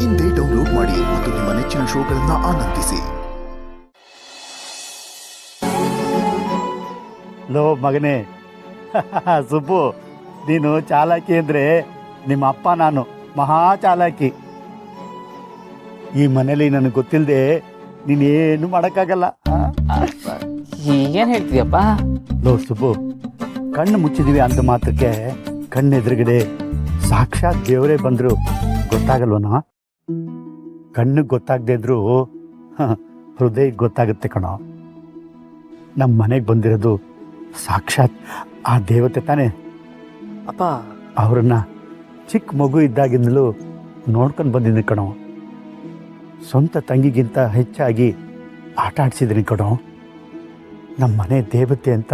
ಇಂದೇ ಡೌನ್ಲೋಡ್ ಮಾಡಿ ಮತ್ತು ನಿಮ್ಮ ನೆಚ್ಚಿನ ಶೋಗಳನ್ನು ಆನಂದಿಸಿ. ಲೋ ಮಗನೇ, ಸುಬ್ಬು, ನೀನು ಚಾಲಾಕಿ ಅಂದರೆ ನಿಮ್ಮ ಅಪ್ಪ ನಾನು ಮಹಾ ಚಾಲಾಕಿ. ಈ ಮನೇಲಿ ನನಗೆ ಗೊತ್ತಿಲ್ಲದೆ ನೀನೇನು ಮಾಡೋಕ್ಕಾಗಲ್ಲ. ಏನು ಹೇಳ್ತೀಯಪ್ಪ? ಲೋ ಸುಬ್ಬು, ಕಣ್ಣು ಮುಚ್ಚಿದೀವಿ ಅಂದ ಮಾತ್ರಕ್ಕೆ ಕಣ್ಣೆದುರುಗಡೆ ಸಾಕ್ಷಾತ್ ದೇವರೇ ಬಂದರು ಗೊತ್ತಾಗಲ್ವನ? ಕಣ್ಣಿಗೆ ಗೊತ್ತಾಗದೇ ಇದ್ರೂ ಹೃದಯಕ್ಕೆ ಗೊತ್ತಾಗುತ್ತೆ ಕಣೋ. ನಮ್ಮ ಮನೆಗೆ ಬಂದಿರೋದು ಸಾಕ್ಷಾತ್ ಆ ದೇವತೆ ತಾನೇ. ಅಪ್ಪ, ಅವರನ್ನು ಚಿಕ್ಕ ಮಗು ಇದ್ದಾಗಿಂದಲೂ ನೋಡ್ಕೊಂಡು ಬಂದಿದ್ದೀನಿ ಕಣೋ. ಸ್ವಂತ ತಂಗಿಗಿಂತ ಹೆಚ್ಚಾಗಿ ಆಟ ಆಡಿಸಿದ್ದೀನಿ ಕಣೋ. ನಮ್ಮ ಮನೆ ದೇವತೆ ಅಂತ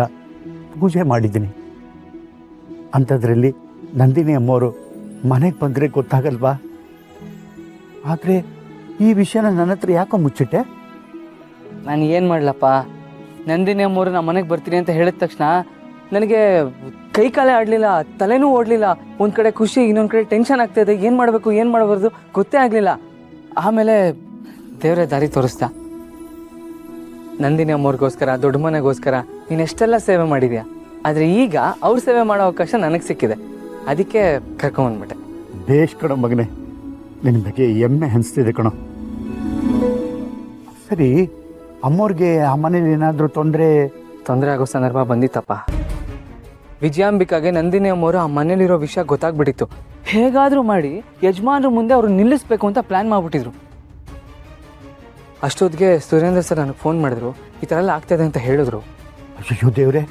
ಪೂಜೆ ಮಾಡಿದ್ದೀನಿ. ಅಂಥದ್ರಲ್ಲಿ ನಂದಿನಿ ಅಮ್ಮವರು ಮನೆಗೆ ಬಂದರೆ ಗೊತ್ತಾಗಲ್ವಾ? ಆದರೆ ಈ ವಿಷಯನ ನನ್ನ ಹತ್ರ ಯಾಕೋ ಮುಚ್ಚಿಟ್ಟೆ? ನಾನು ಏನು ಮಾಡಲಪ್ಪ, ನಂದಿನಿ ಅಮ್ಮವರು ನಮ್ಮ ಮನೆಗೆ ಬರ್ತೀನಿ ಅಂತ ಹೇಳಿದ ತಕ್ಷಣ ನನಗೆ ಕೈ ಕಾಲೇ ಆಡಲಿಲ್ಲ, ತಲೆನೂ ಓಡಲಿಲ್ಲ. ಒಂದು ಕಡೆ ಖುಷಿ, ಇನ್ನೊಂದು ಕಡೆ ಟೆನ್ಷನ್ ಆಗ್ತಾಯಿದೆ. ಏನು ಮಾಡಬೇಕು ಏನು ಮಾಡಬಾರ್ದು ಗೊತ್ತೇ ಆಗಲಿಲ್ಲ. ಆಮೇಲೆ ದೇವರೇ ದಾರಿ ತೋರಿಸ್ದ. ನಂದಿನಿ ಅಮ್ಮವ್ರಿಗೋಸ್ಕರ, ದೊಡ್ಡ ಮನೆಗೋಸ್ಕರ ನೀನು ಎಷ್ಟೆಲ್ಲ ಸೇವೆ ಮಾಡಿದ್ಯಾ. ಆದರೆ ಈಗ ಅವ್ರ ಸೇವೆ ಮಾಡೋ ಅವಕಾಶ ನನಗೆ ಸಿಕ್ಕಿದೆ. ಅದಕ್ಕೆ ಕರ್ಕೊಂಬಂದ್ಬಿಟ್ಟೆ. ಬೇಷ್ ಕಣೋ ಮಗನೇ, ನಿನ್ನ ಬಗ್ಗೆ ಹೆಮ್ಮೆ ಅನಿಸ್ತಿದೆ ಕಣೋ. ಸರಿ, ಅಮ್ಮವ್ರಿಗೆ ಆ ಮನೇಲಿ ಏನಾದರೂ ತೊಂದರೆ ಆಗೋ ಸಂದರ್ಭ ಬಂದಿತ್ತಪ್ಪ. ವಿಜಯಾಂಬಿಕಾಗೆ ನಂದಿನಿ ಅಮ್ಮವರು ಆ ಮನೇಲಿರೋ ವಿಷಯ ಗೊತ್ತಾಗ್ಬಿಟ್ಟಿತ್ತು. ಹೇಗಾದರೂ ಮಾಡಿ ಯಜಮಾನ್ರ ಮುಂದೆ ಅವ್ರು ನಿಲ್ಲಿಸ್ಬೇಕು ಅಂತ ಪ್ಲ್ಯಾನ್ ಮಾಡಿಬಿಟ್ಟಿದ್ರು. ಅಷ್ಟೊತ್ತಿಗೆ ಸುರೇಂದ್ರ ಸರ್ ನನಗೆ ಫೋನ್ ಮಾಡಿದ್ರು, ಈ ಥರ ಎಲ್ಲ ಆಗ್ತಾಯಿದೆ ಅಂತ ಹೇಳಿದ್ರು. ಅಯ್ಯೋ ದೇವ್ರೆ,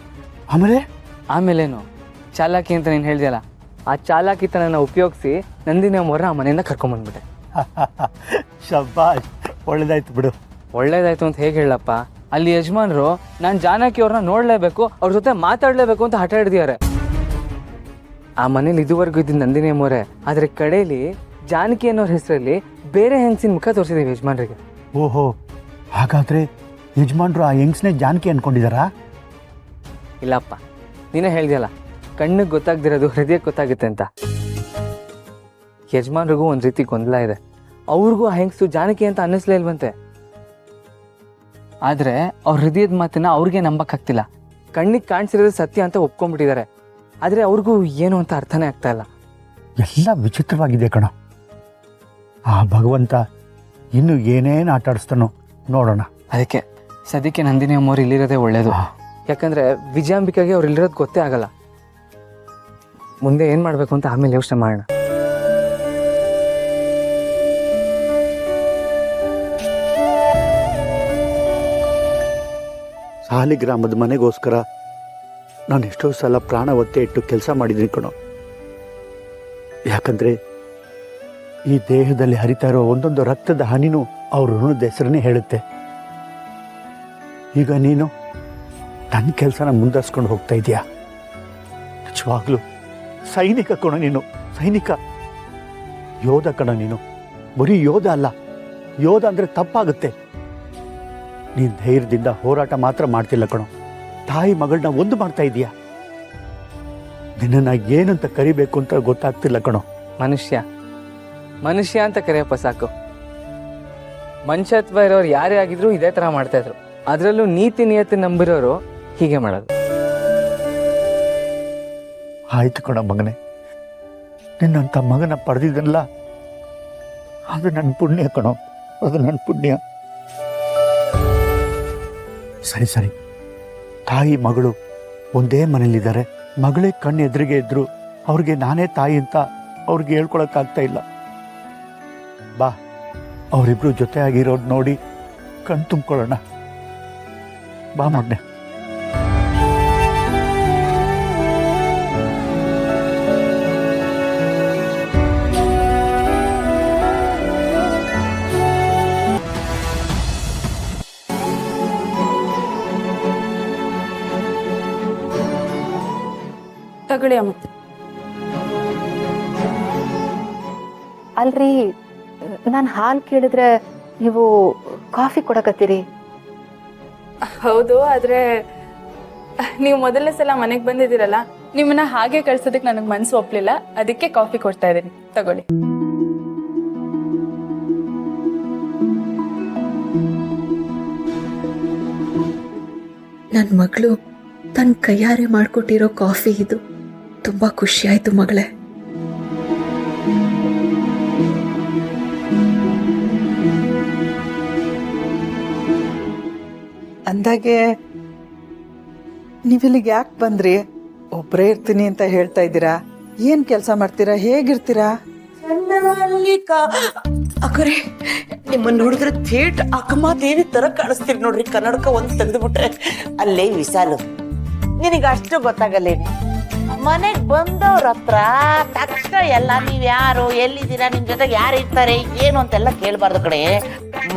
ಆಮೇಲೇನು ಚಾಲಾಕಿ ಅಂತ ನೀನು ಹೇಳ್ದಲ್ಲ, ಆ ಚಾಲಾಕಿತನನ ಉಪಯೋಗಿಸಿ ನಂದಿನಿ ಅಮ್ಮವ್ರನ್ನ ಆ ಮನೆಯಿಂದ ಕರ್ಕೊಂಬಂದ್ಬಿಟ್ಟೆ. ಶಬ್ಬಾಷ್, ಒಳ್ಳೇದಾಯ್ತು ಬಿಡು. ಒಳ್ಳೇದಾಯ್ತು ಅಂತ ಹೇಗೆ ಹೇಳಪ್ಪ? ಅಲ್ಲಿ ಯಜಮಾನ್ರು ನಾನು ಜಾನಕಿ ಅವ್ರನ್ನ ನೋಡಲೇಬೇಕು, ಅವ್ರ ಜೊತೆ ಮಾತಾಡಲೇಬೇಕು ಅಂತ ಹಠ ಹಿಡ್ದಿದ್ದಾರೆ. ಆ ಮನೇಲಿ ಇದುವರೆಗೂ ಇದ್ದ ನಂದಿನಿ ಅಮ್ಮವರೇ, ಆದರೆ ಕಡೆಯಲ್ಲಿ ಜಾನಕಿ ಅನ್ನೋರ ಹೆಸರಲ್ಲಿ ಬೇರೆ ಹೆಂಗಸಿನ ಮುಖ ತೋರಿಸಿದ್ದೀವಿ ಯಜಮಾನ್ರಿಗೆ. ಓಹೋ, ಹಾಗಾದರೆ ಯಜಮಾನ್ರು ಆ ಹೆಂಗ್ಸ್ನೇ ಜಾನಕಿ ಅಂದ್ಕೊಂಡಿದ್ದಾರಾ? ಇಲ್ಲಪ್ಪ, ನೀನೇ ಹೇಳ್ದಲ್ಲ, ಕಣ್ಣಿಗೆ ಗೊತ್ತಾಗ್ದಿರೋದು ಹೃದಯಕ್ಕೆ ಗೊತ್ತಾಗುತ್ತೆ ಅಂತ. ಯಜಮಾನ್ರಿಗೂ ಒಂದು ರೀತಿ ಗೊಂದಲ ಇದೆ. ಅವ್ರಿಗೂ ಆ ಹೆಂಗಸು ಜಾನಕಿ ಅಂತ ಅನ್ನಿಸ್ಲೇ ಇಲ್ವಂತೆ. ಆದರೆ ಅವ್ರ ಹೃದಯದ ಮಾತನ್ನ ಅವ್ರಿಗೆ ನಂಬಕ್ಕಾಗ್ತಿಲ್ಲ. ಕಣ್ಣಿಗೆ ಕಾಣಿಸಿರೋದು ಸತ್ಯ ಅಂತ ಒಪ್ಕೊಂಡ್ಬಿಟ್ಟಿದ್ದಾರೆ. ಆದರೆ ಅವ್ರಿಗೂ ಏನು ಅಂತ ಅರ್ಥನೇ ಆಗ್ತಾ ಇಲ್ಲ. ಎಲ್ಲ ವಿಚಿತ್ರವಾಗಿದೆ ಕಣ. ಆ ಭಗವಂತ ಇನ್ನು ಏನೇನು ಆಟ ಆಡಿಸ್ತಾನೋ ನೋಡೋಣ. ಅದಕ್ಕೆ ಸದ್ಯಕ್ಕೆ ನಂದಿನಿ ಅಮ್ಮವ್ರು ಇಲ್ಲಿರೋದೇ ಒಳ್ಳೇದು. ಯಾಕಂದರೆ ವಿಜಯಾಂಬಿಕಾಗೆ ಅವ್ರು ಇಲ್ಲಿರೋದು ಗೊತ್ತೇ ಆಗಲ್ಲ. ಮುಂದೆ ಏನು ಮಾಡಬೇಕು ಅಂತ ಆಮೇಲೆ ಯೋಚನೆ ಮಾಡೋಣ. ಸಾಲಿಗ್ರಾಮದ ಮನೆಗೋಸ್ಕರ ನಾನು ಎಷ್ಟೋ ಸಲ ಪ್ರಾಣ ಒತ್ತೆ ಇಟ್ಟು ಕೆಲಸ ಮಾಡಿದ್ದೀನಿ ಕಣೋ. ಯಾಕಂದರೆ ಈ ದೇಹದಲ್ಲಿ ಹರಿತಾ ಇರೋ ಒಂದೊಂದು ರಕ್ತದ ಹನಿನೂ ಅವ್ರ ಋಣದ ಹೆಸರನ್ನೇ ಹೇಳುತ್ತೆ. ಈಗ ನೀನು ನನ್ನ ಕೆಲಸನ ಮುಂದುವರ್ಸ್ಕೊಂಡು ಹೋಗ್ತಾ ಇದೆಯಾ? ನಿಜವಾಗ್ಲೂ ಸೈನಿಕ ಕಣ ನೀನು, ಸೈನಿಕ, ಯೋಧ ಕಣ ನೀನು. ಬರೀ ಯೋಧ ಅಲ್ಲ, ಯೋಧ ಅಂದರೆ ತಪ್ಪಾಗುತ್ತೆ. ನೀನು ಧೈರ್ಯದಿಂದ ಹೋರಾಟ ಮಾತ್ರ ಮಾಡ್ತಿಲ್ಲ ಕಣೋ, ತಾಯಿ ಮಗಳನ್ನ ಒಂದು ಮಾಡ್ತಾ ಇದೀಯಾ. ನಿನ್ನನ್ನು ಏನಂತ ಕರಿಬೇಕು ಅಂತ ಗೊತ್ತಾಗ್ತಿಲ್ಲ ಕಣೋ. ಮನುಷ್ಯ ಅಂತ ಕರೆಯಪ್ಪ ಸಾಕು. ಮನುಷ್ಯತ್ವ ಇರೋರು ಯಾರೇ ಆಗಿದ್ರು ಇದೇ ಥರ ಮಾಡ್ತಾಯಿದ್ರು. ಅದರಲ್ಲೂ ನೀತಿ ನಿಯತಿ ನಂಬಿರೋರು ಹೀಗೆ ಮಾಡೋದು. ಆಯ್ತು ಕಣ ಮಗನೇ, ನಿನ್ನಂಥ ಮಗನ ಪಡೆದಿದ್ದಲ್ಲ, ಅದು ನನ್ನ ಪುಣ್ಯ ಕಣೋ, ಅದು ನನ್ನ ಪುಣ್ಯ. ಸರಿ ಸರಿ, ತಾಯಿ ಮಗಳು ಒಂದೇ ಮನೇಲಿದ್ದಾರೆ. ಮಗಳೇ ಕಣ್ಣು ಎದುರಿಗೆ ಇದ್ರು ಅವ್ರಿಗೆ ನಾನೇ ತಾಯಿ ಅಂತ ಅವ್ರಿಗೆ ಹೇಳ್ಕೊಳಕ್ಕಾಗ್ತಾ ಇಲ್ಲ. ಬಾ, ಅವರಿಬ್ರು ಜೊತೆಯಾಗಿರೋದು ನೋಡಿ ಕಣ್ ತುಂಬ್ಕೊಳ್ಳೋಣ. ಬಾ ಮಗನೆ. ತಗೊಳ್ಳಿ ಅಮ್ಮ. ಅಲ್ರಿ, ನಾನು ಹಾಲು ಕೇಳಿದ್ರೆ ನೀವು ಕಾಫಿ ಕೊಡಕತ್ತೀರಿ? ಹೌದು, ಆದರೆ ನೀವು ಮೊದಲನೇ ಸಲ ಮನೆಗೆ ಬಂದಿದ್ದೀರಲ್ಲ, ನಿಮ್ಮನ್ನ ಹಾಗೆ ಕಳ್ಸೋದಕ್ಕೆ ನನಗೆ ಮನಸ್ಸು ಒಪ್ಪಲಿಲ್ಲ. ಅದಕ್ಕೆ ಕಾಫಿ ಕೊಡ್ತಾ ಇದ್ದೀನಿ, ತಗೊಳ್ಳಿ. ನನ್ನ ಮಗಳು ತನ್ನ ಕೈಯಾರೆ ಮಾಡಿಕೊಟ್ಟಿರೋ ಕಾಫಿ ಇದು. ತುಂಬ ಖುಷಿ ಆಯಿತು ಮಗಳೇ. ಅಂದಾಗೆ ನೀವಿಲ್ಲಿಗೆ ಯಾಕೆ ಬಂದ್ರಿ? ಒಬ್ಬರೇ ಇರ್ತೀನಿ ಅಂತ ಹೇಳ್ತಾ ಇದ್ದೀರಾ. ಏನು ಕೆಲಸ ಮಾಡ್ತೀರಾ? ಹೇಗಿರ್ತೀರಾ? ಅಕ್ಕರೆ ನಿಮ್ಮನ್ನ ನೋಡಿದ್ರೆ ಥೇಟ್ ಅಕ್ಕಮ್ಮ ದೇವಿ ತರ ಕಾಣಿಸ್ತೀರಿ ನೋಡ್ರಿ. ಕನ್ನಡಕ ಒಂದು ತೆಗೆದುಬಿಟ್ರೆ ಅಲ್ಲೇ ವಿಸಾಲು. ನಿನಗೆ ಅಷ್ಟು ಗೊತ್ತಾಗಲ್ಲೇನಿ? ಮನೆಗೆ ಬಂದವ್ರ ಹತ್ರ ತಕ್ಷಣ ಎಲ್ಲ ನೀವ್ ಯಾರು, ಎಲ್ಲಿದ್ದೀರಾ, ನಿಮ್ ಜೊತೆ ಯಾರು ಇರ್ತಾರೆ, ಏನು ಅಂತೆಲ್ಲ ಕೇಳಬಾರ್ದು ಕಡೆ.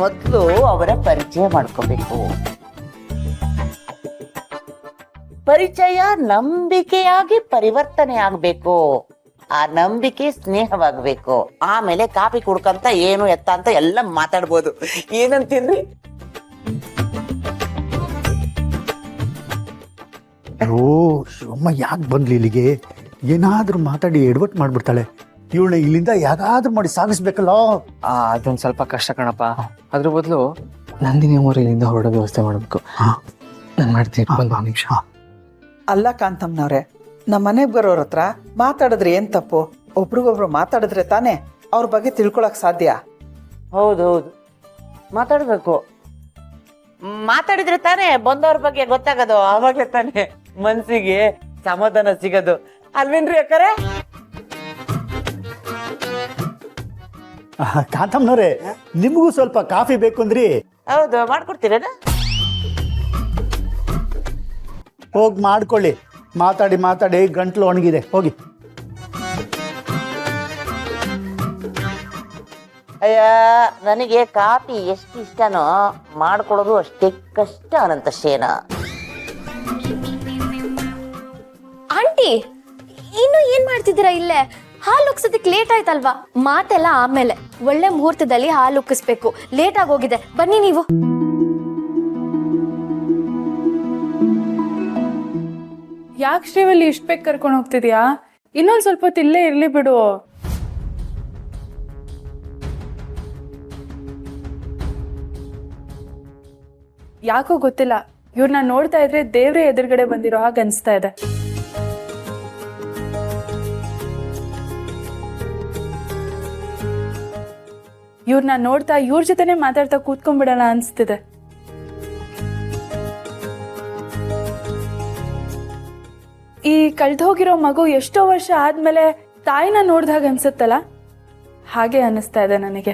ಮೊದಲು ಅವರ ಪರಿಚಯ ಮಾಡ್ಕೋಬೇಕು. ಪರಿಚಯ ನಂಬಿಕೆಯಾಗಿ ಪರಿವರ್ತನೆ ಆಗ್ಬೇಕು. ಆ ನಂಬಿಕೆ ಸ್ನೇಹವಾಗಬೇಕು. ಆಮೇಲೆ ಕಾಫಿ ಕುಡ್ಕಂತ ಏನು ಎತ್ತ ಅಂತ ಎಲ್ಲ ಮಾತಾಡ್ಬೋದು. ಏನಂತೀನ್ರಿ? ಅಯ್ಯೋ ಶಿವಮ್ಮ ಯಾಕೆ ಬಂದ್ಲಿ ಇಲ್ಲಿಗೆ? ಏನಾದರೂ ಮಾತಾಡಿ ಎಡವಟ್ಟು ಮಾಡ್ಬಿಡ್ತಾಳೆ. ಇವಳನ್ನ ಇಲ್ಲಿಂದ ಯಾಕಾದ್ರೂ ಮಾಡಿ ಸಾಗಿಸ್ಬೇಕಲ್ಲ. ಅದೊಂದು ಸ್ವಲ್ಪ ಕಷ್ಟ ಕಣಪ್ಪ. ಅದ್ರ ಬದಲು ನಂದಿನಿ ಅಮ್ಮವ್ರು ಇಲ್ಲಿಂದ ಹೊರಡೋ ವ್ಯವಸ್ಥೆ ಮಾಡಬೇಕು. ನಾನು ಮಾಡ್ತೀನಿ, ಒಂದು ನಿಮಿಷ. ಅಲ್ಲ ಕಾಂತಮ್ಮನವ್ರೆ, ನಮ್ಮ ಮನೆಗೆ ಬರೋರ ಹತ್ರ ಮಾತಾಡಿದ್ರೆ ಏನು ತಪ್ಪು? ಒಬ್ರಿಗೊಬ್ರು ಮಾತಾಡಿದ್ರೆ ತಾನೇ ಅವ್ರ ಬಗ್ಗೆ ತಿಳ್ಕೊಳಕ್ ಸಾಧ್ಯ. ಹೌದೌದು, ಮಾತಾಡ್ಬೇಕು. ಮಾತಾಡಿದ್ರೆ ತಾನೇ ಬಂದವ್ರ ಬಗ್ಗೆ ಗೊತ್ತಾಗೋದು. ಆವಾಗ್ಲೇ ತಾನೇ ಮನ್ಸಿಗೆ ಸಮಾಧಾನ ಸಿಗೋದು, ಅಲ್ವೇನ್ರಿ ಅಕ್ಕರೆ? ಕಾಂತಮ್ಮನವ್ರೆ, ನಿಮಗೂ ಸ್ವಲ್ಪ ಕಾಫಿ ಬೇಕು ಅಂದ್ರಿ? ಹೌದು, ಮಾಡ್ಕೊಡ್ತೀರೇನ? ಹೋಗಿ ಮಾಡ್ಕೊಳ್ಳಿ. ಮಾತಾಡಿ ಮಾತಾಡಿ ಗಂಟ್ಲು ಒಣಗಿದೆ. ಹೋಗಿ. ಅಯ್ಯ, ನನಗೆ ಕಾಫಿ ಎಷ್ಟು ಇಷ್ಟನೋ ಮಾಡ್ಕೊಡೋದು ಅಷ್ಟೇ ಕಷ್ಟ ಅನಂತ ಶೇನ. ಆಂಟಿ, ಇನ್ನು ಏನ್ ಮಾಡ್ತಿದ್ದೀರಾ ಇಲ್ಲೇ? ಹಾಲು ಉಕ್ಸೋದಕ್ಕೆ ಲೇಟ್ ಆಯ್ತಲ್ವಾ? ಮಾತೆಲ್ಲ ಆಮೇಲೆ. ಒಳ್ಳೆ ಮುಹೂರ್ತದಲ್ಲಿ ಹಾಲು ಉಕ್ಕಿಸ್ಬೇಕು. ಲೇಟ್ ಆಗೋಗಿದೆ, ಬನ್ನಿ ನೀವು. ಯಾಕೆ ಶ್ರೀವಲ್ಲಿ ಇಷ್ಟು ಬೇಗ ಕರ್ಕೊಂಡು ಹೋಗ್ತಿದ್ಯಾ? ಇನ್ನೊಂದು ಸ್ವಲ್ಪ ಹೊತ್ತು ಇಲ್ಲೇ ಇರ್ಲಿ ಬಿಡು. ಯಾಕೋ ಗೊತ್ತಿಲ್ಲ, ಇವ್ರನ್ನ ನೋಡ್ತಾ ಇದ್ರೆ ದೇವ್ರೇ ಎದುರುಗಡೆ ಬಂದಿರೋ ಹಾಗೆ ಅನಿಸ್ತಾ ಇದೆ. ಇವ್ರನ್ನ ನೋಡ್ತಾ ಇವ್ರ ಜೊತೆನೆ ಮಾತಾಡ್ತಾ ಕೂತ್ಕೊಂಡ್ಬಿಡೋಣ ಅನಿಸ್ತಿದೆ. ಈ ಕಳ್ದೋಗಿರೋ ಮಗು ಎಷ್ಟೋ ವರ್ಷ ಆದ್ಮೇಲೆ ತಾಯಿನ ನೋಡ್ದಾಗ ಅನ್ಸುತ್ತಲ್ಲ, ಹಾಗೆ ಅನ್ನಿಸ್ತಾ ಇದೆ ನನಗೆ.